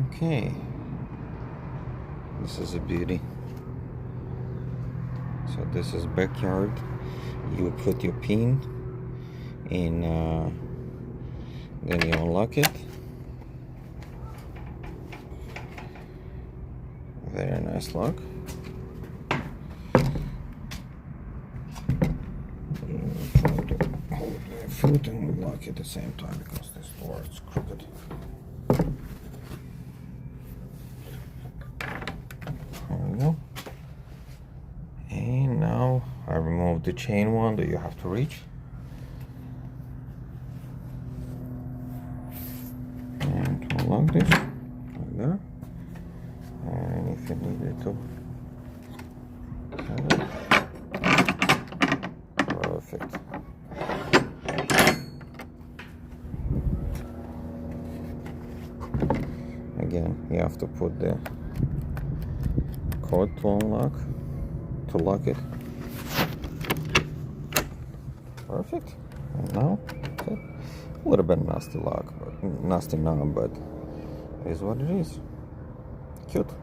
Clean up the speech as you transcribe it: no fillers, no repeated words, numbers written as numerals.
Okay, this is a beauty. So this is backyard. You put your pin in, then you unlock it. Very nice lock. Try to hold the foot and unlock it at the same time because this door is crooked. There we go. And now I remove the chain one that you have to reach. And to unlock this, right there. And if you need it to, perfect. Again, you have to put the code to lock it. Perfect. And now, okay. A little bit nasty lock, but nasty knob, but it is what it is. Cute.